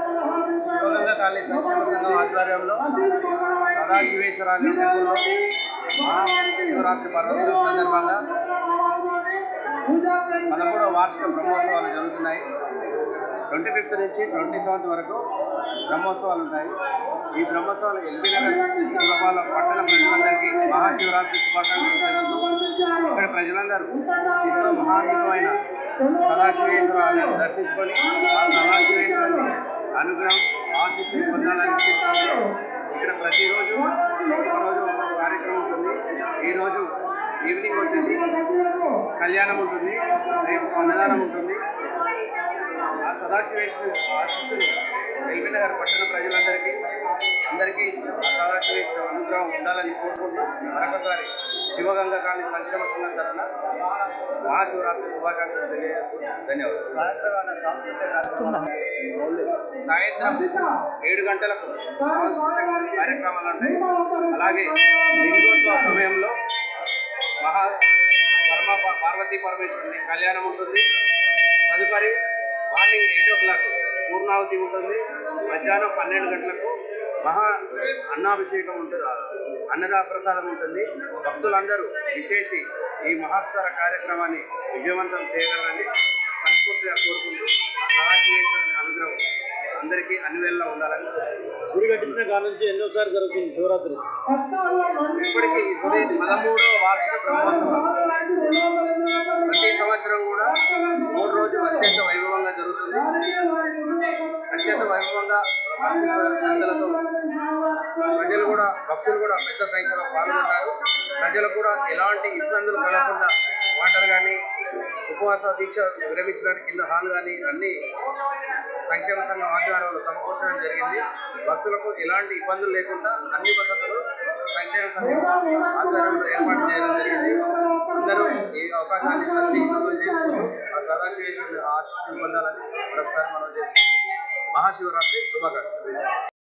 Sivaganga colony సంక్షేమ సంఘం ఆధ్వర్యంలో సదాశివేశ్వరాలయం టెంపుల్లో మహాశివరాత్రి పర్వదినం సందర్భంగా 13వ వార్షిక బ్రహ్మోత్సవాలు జరుగుతున్నాయి. 25th నుంచి 27th వరకు బ్రహ్మోత్సవాలు ఉంటాయి. ఈ బ్రహ్మోత్సవాలు ఎల్బీనగర్ పురపాలక పట్టణ ప్రజలందరికీ మహాశివరాత్రి శుభాకాంక్షలు తెలుపుతూ ఇక్కడ ప్రజలందరూ ఎంతో మహాన్వితమైన సదాశివేశ్వరాలను దర్శించుకొని ఆ సదాశివేశ్వరుని అనుగ్రహం ఆశీస్సులు పొందాలని కోరుకుంటూ ఇక్కడ ప్రతిరోజు ఒకరోజు ఒక కార్యక్రమం ఉంటుంది. ఈరోజు ఈవినింగ్ వచ్చేసి కళ్యాణం ఉంటుంది, రేపు అన్నదానం ఉంటుంది. ఆ సదాశివేశ్వరుని ఆశీస్సులు ఎల్బీనగర్ పట్టణ ప్రజలందరికీ ఆ సదాశివేశ్వర అనుగ్రహం ఉండాలని కోరుకుంటూ మరొకసారి శివగంగ కాలనీ సంక్షేమ సంఘం తరఫున మహాశివరాత్రి శుభాకాంక్షలు తెలియజేస్తూ సాయంత్రం 7 గంటలకు సాంస్కృతిక కార్యక్రమాలు ఉంటాయి. అలాగే లింగోత్సవ సమయంలో పార్వతీ పరమేశ్వరుని కళ్యాణం ఉంటుంది. తదుపరి మార్నింగ్ 8 o'clock పూర్ణావతి ఉంటుంది. మధ్యాహ్నం 12 గంటలకు అన్నాభిషేకం ఉంటుంది, ప్రసాదం ఉంటుంది. భక్తులందరూ విచేసి ఈ మహత్తర కార్యక్రమాన్ని విజయవంతం చేయగలరని మనస్ఫూర్తిగా కోరుకుంటూ సదాశివేశ్వరుని అనుగ్రహం అందరికీ అన్నివేళలా ఉండాలని. గుడి కట్టించిన కాడ నుంచి ఎన్నోసారి జరుగుతుంది శివరాత్రి? ఇప్పటికీ ఇది 13వ వార్షిక బ్రహ్మోత్సవం. ప్రతి సంవత్సరం కూడా 3 రోజులు అత్యంత వైభవంగా జరుగుతుంది. అత్యంత వైభవంగా సంఖ్యలతో భక్తులు కూడా పెద్ద సంఖ్యలో పాల్గొంటారు. ప్రజలకు కూడా ఎలాంటి ఇబ్బందులు కలగకుండా వాటర్ కానీ, ఉపవాస దీక్ష విరమించడానికి కింద హాల్ కానీ అన్ని సంక్షేమ సంఘం ఆధ్వర్యంలో సమకూర్చడం జరిగింది. భక్తులకు ఎలాంటి ఇబ్బందులు లేకుండా అన్ని వసతులు సంక్షేమ సంఘం ఆధ్వర్యంలో ఏర్పాటు చేయడం జరిగింది. అందరూ ఈ అవకాశాన్ని సద్వినియోగం చేసుకుంటూ ఆ సదాశివేశ్వరుని ఆశీస్సులు పొందాలని మరొకసారి మనం చేసుకుంటాం. మహాశివరాత్రి శుభాకాంక్షలు.